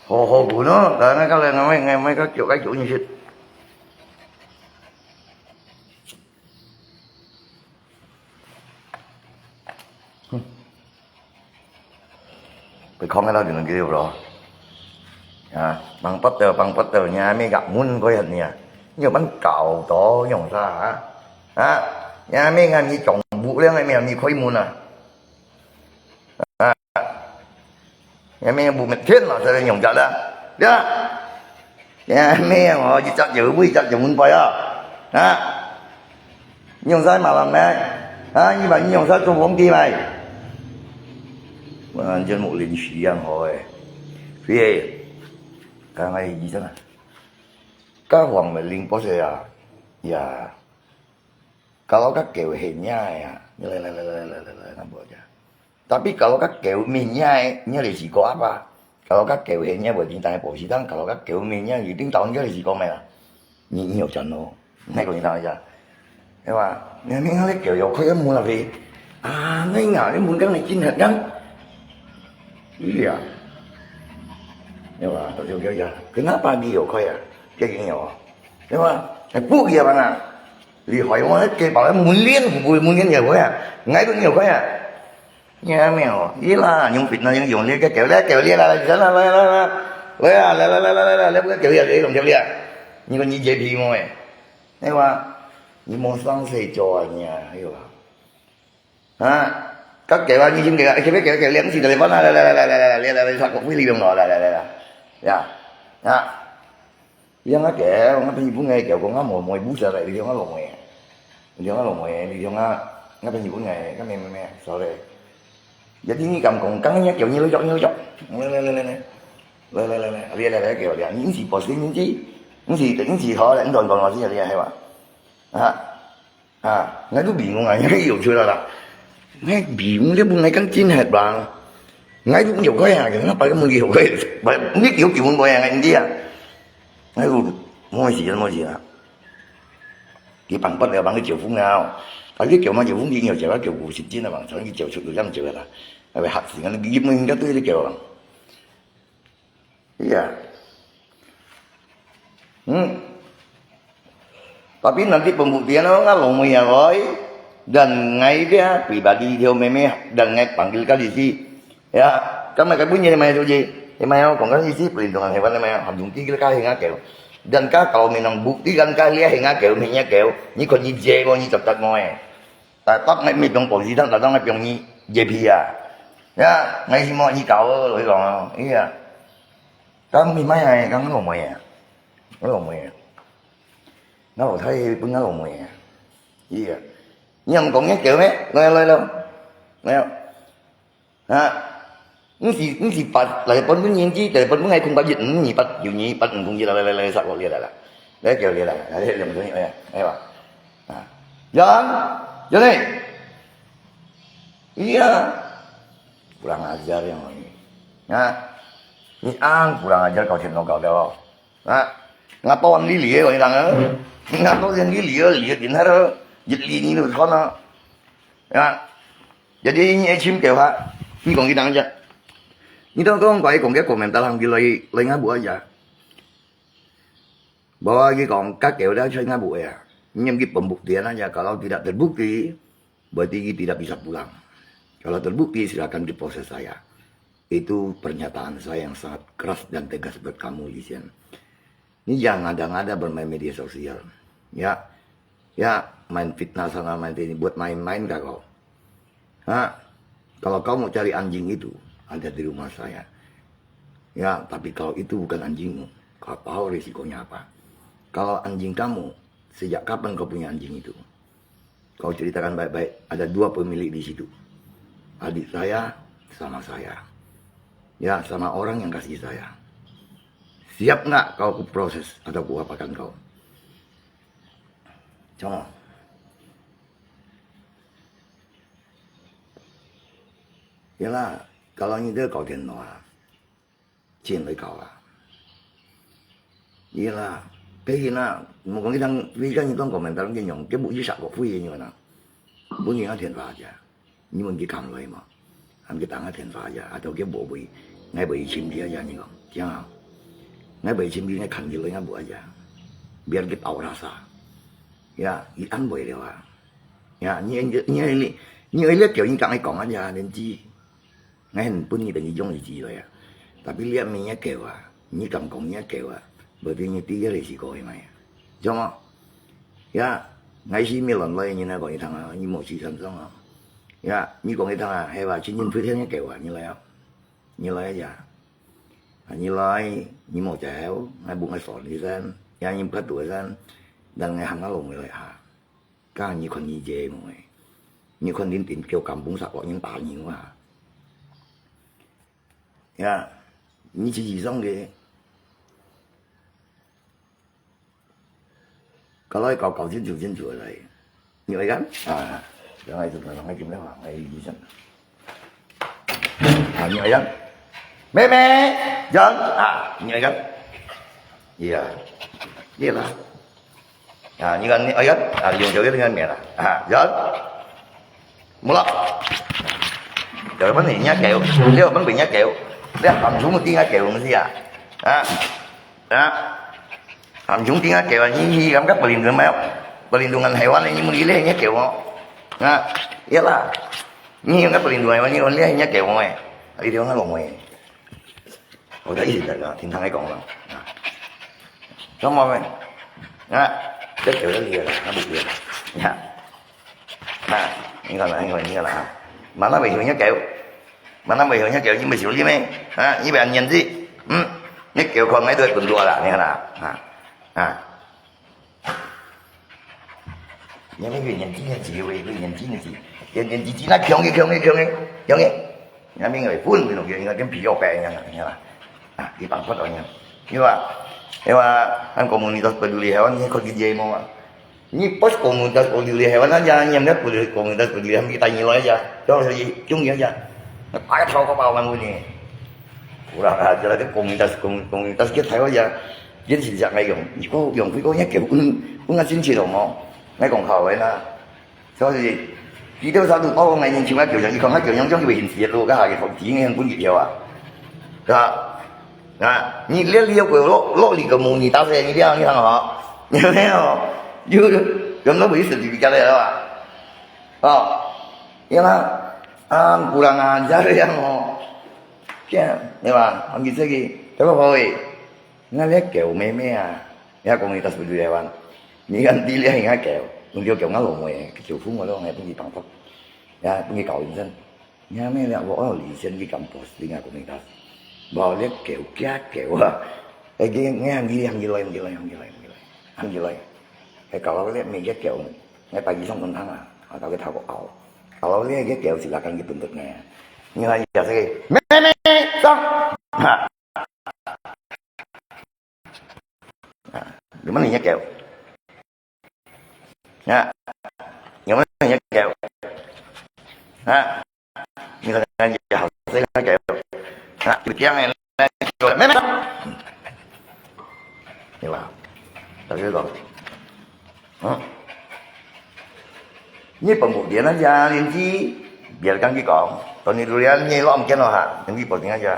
hồ của nó là nó cái là mấy cái kiểu cái chủ như thế. Phải không cái đó thì nó kêu rồi bằng Potter nhà mới gặp muốn có hình nè nhiều bánh cào to nhồng ra nhà mấy ngày như trồng vụ lên ngày mèo như khói mùn nhà mấy vụ mệt thiết mà sao nhồng chặt đó nhà mấy họ chỉ chặt giữ với chặt dùng muốn phải nhồng sai mà làm này như vậy nhồng sai trong bóng kia này mà trên một liền xì ăn hồi phía cái này gì thế này các hoàng mà liên bó xe ya kalau các kiểu hình nhai tapi kalau các kiểu mình nhai như là chỉ có apa kalau các kiểu hình nhai bởi vì tại bộ sĩ tăng kalau các kiểu mình nhai thì tiếng tàu như là chỉ có mày nhiều trận luôn này còn như thế nào thế mà nghe miếng lấy kiểu dầu khói mua là vì ngay ngờ cái muốn cái này chín hệt ngắn gì nhưng mà tôi kêu giờ kenapa dia khói cái gì nhỏ đúng không cái buộc gì bạn thì hỏi nó cái bảo muốn liên muốn liên nhiều khói ngay cũng nhiều khói nhà mèo ý là nhung vịt nó những dùng liên cái kiểu là lấy cái kiểu gì để làm gì như con như vậy thì mồi thế mà như món sáng xây cho nhà hiểu không các kiểu như chúng kiểu cái kiểu liên gì telephone là sạc cũng ly đồng nọ yang á kẻ nó phải nhiều ngày kiểu con nó mồi bú sợ lại đi nó lồng mè đi nó phải nhiều ngày cái mẹ sợ đây giờ tiếng cầm còn cắn nhát kiểu như nó chọc lên kiểu là những gì bỏ những gì thôi là còn là gì hay mà ngay lúc bị ngay cái nhiều chưa là ngay bị cái buông ngay cắn chín hệt bạn ngay lúc nhiều khói nó phải cái mùi nhiều khói biết kiểu muốn coi ngay gì ngay lúc mua gì cái bằng bắt là bằng cái chiều phúng nào cái kiểu mà chiều phúng đi nhiều chiều kiểu vụ xịt chín là bằng cái chiều sụt được 5 triệu là phải hạt thì nó giúp mình cái tươi cái kiểu tapi nanti pembuktian orang kalau punya roy dan ngay dia pribadi theo meme dan ngay panggil kali si ya kan mereka punya namanya itu gì email còn cái gì perlindungan hewan email hợp dụng ký cái hình kiểu dan kalau memang buktikan kalian hình hình kiểu như còn như dê con như tập tập ngồi tại tóc ngay mình trong polisi đang đang ngay trong như JP ya ngay si mọi như cậu rồi còn ý kan mi mấy ngày kan nó lồng mè nó thấy bưng nó lồng mè gì nhưng còn nhắc kiểu mấy nghe lên đâu nghe không những gì bắt lại bắn cái nhiên chi để bắn ngay không bắt dịch những gì bắt nhiều nhỉ bắt cũng gì là sạc gọi là đấy kiểu là đấy làm cái này nghe bảo jangan này iya kurang ajar yang ini ini kurang ajar kau chuyện kau đâu ngapa orang lili kau hilang ngapa orang lili đến hết dịch lì như được con nó jadi ini chim kiểu ini còn cái đằng chứ ini tuh kau còn cái komentar hàng cái lời ngáp bụi aja bahwa cái còn các kiểu đó chơi ngáp bụi nhưng cái pembuktian aja kalau tidak terbukti berarti tidak bisa pulang kalau terbukti silakan diproses saya itu pernyataan saya yang sangat keras dan tegas buat kamu Lisian ini jangan ngada-ngada bermain media sosial ya main fitnah sama main ini buat main-main gak kau kalau kau mau cari anjing itu ada di rumah saya ya tapi kalau itu bukan anjingmu kau tahu risikonya apa kalau anjing kamu sejak kapan kau punya anjing itu kau ceritakan baik-baik ada 2 pemilik di situ adik saya sama saya ya sama orang yang kasih saya siap nggak kau proses atau ku apakan kau coba yalah kalau như thế kau điện thoại chuyện với kau à yalah cái gì nào một cái thằng vì cái những komentar cái nhóm cái bộ di sản của phi như vậy nào bố nhìn nó điện thoại chứ nhưng mà cái cầm lấy mà anh cái tặng nó điện thoại chứ atau cái bộ bị ngay bị chìm đi ra như không chứ không ngai becim bi ngai kan gilo ngai bu aja biar kita tahu rasa ya ikan boleh lewat ya ini lihat kiểu như các anh講aja nên chi ngay hình pun như tình dung gì rồi à tapi lihat minyak kiểu à như cầm cổng nhá kiểu à bởi vì như tí cái này chỉ có mày đúng không ya ngay khi mình lần này như này có thằng à như một chỉ thần xong không ya như có thằng à hay là chỉ nhìn phía theo nhá kiểu à như này không như này aja như này như một chéo ngay bụng ngay sọt đi ra ya như bắt đuổi ra đang ngay hàng nó lồng người à các như con như dê mọi như con đến tìm kêu cầm bún sạc gọi những tao nhiều à ya như chỉ gì xong kì có nói cầu chính chủ rồi như vậy gắn à rồi ngay từ từ ngay kiếm đấy ngay gì xong à như vậy gắn mẹ dân à như vậy gắn gì à gì là à như anh ấy gắn à dùng chữ cái mẹ là à dân mua lắm rồi bánh này nhá kẹo nếu bánh bị nhá kẹo để cầm xuống một tiếng nhá kẹo làm gì à đó cầm xuống tiếng nhá kẹo là như cảm giác bền rồi mấy bền đường anh hewan này nhưng mà đi lấy nhá kẹo không à vậy là như cảm giác bền đường này như lấy nhá kẹo không mày đi theo nó lồng mày hồi thấy gì vậy thiên thằng ấy còn là đúng không mày cái kẹo đó liền nó bụt liền nha như là mà nó bị hiệu nhá kẹo nhưng mà xử lý mấy như bạn nhìn gì nhá kẹo còn mấy đôi quần đùa là như là nhưng mấy người nhìn chỉ về người nhìn chỉ nó kêu nghe nhà mấy người phun người nổi người cái皮肉bè như là đi bằng phất rồi nhưng mà anh còn muốn đi tới peduli hewan ini kau DJ mau ini pos komunitas peduli hewan aja nyamnya komunitas peduli hewan kita nyilai aja coba saja cungi aja pakai tahu kau bawa manggu ini kurang aja cái komunitas kita tahu aja dân sinh dạng này dùng cái nhắc kiểu cũng là chính trị đâu mà ngay còn khẩu ấy là cho gì chỉ đâu sao được bao ngày nhưng chịu kiểu như không hát kiểu nhóm trong cái hình sự luôn cái hàng cái phòng chỉ nghe cũng nhiều à你ลี้鬼落里个梦，你当时你这样你看好，有没有？有那回事就家来了吧？因为kurang ajar yang ya吧？我们这个这个会，那些狗妹妹啊，ya komunitas peduli hewan，你看啲咧而家狗，用叫狗啱龍嘅，條褲我都係中意辦法，ya中意搞完身，你睇咩咧？我喺度離線啲咁多啲啊komunitas。bao liếc kiểu chát kiểu cái nghe hàng gì cái kalau lihat meja kiểu ngay pagi xong tuần tháng atau cái thao của ảo kalau lihat cái kiểu chỉ là cái bentuknya như là giờ sẽ mẹ xong gimana nih kiểu ya gimana nih kiểu như là giờ sẽ là kiểu Yang này rồi mấy mét nhưng mà tại cái rồi như bằng một điện nó ra liền chi biarkan cái còn còn như durian như lo ông cái nó hả những cái bột tiếng aja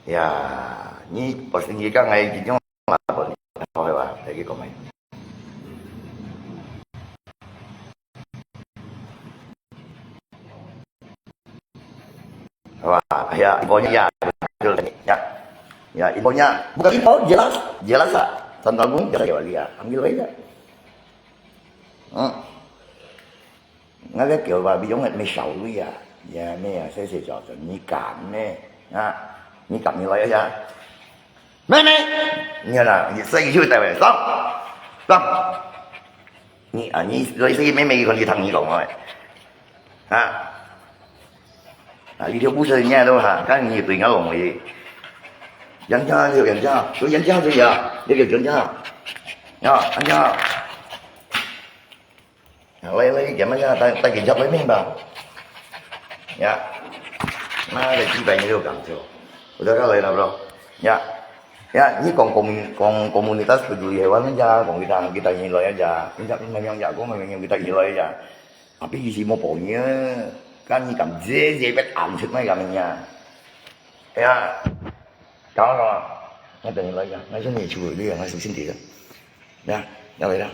ya như bột tiếng gì các ngày chỉ trong là bột thôi bà để cái còn mày wah ya infonya ya infonya bukan info jelas lah tentang jelas ya dia ambil aja ngay cái kiểu mà bị giống như sầu bây giờ ya mẹ sẽ cho nhị cảm nè nhị cảm như vậy ra mẹ như là xây chui tại vậy xong nhị lấy xây mẹ còn đi thằng nhị cộng rồi đi theo bút sơi nha đâu hả các nhiều tiền ở lòng gì dẫn cho điều dẫn cho tôi dẫn cho bây giờ để điều dẫn cho anh cho lấy cái máy tay kiểm tra lấy miếng vào ya nó để chi bày như điều cảm cho udah các lời nào đâu ya ini komunitas peduli hewan aja kita nilai aja memang jago memang kita nilai aja tapi isi mau pokoknya kan như cầm dê bet ẩm thực mấy cầm nha ya đó rồi ngay từ ngày ngay số này chùa đi ngay sự xin tiền đó, như vậy đó,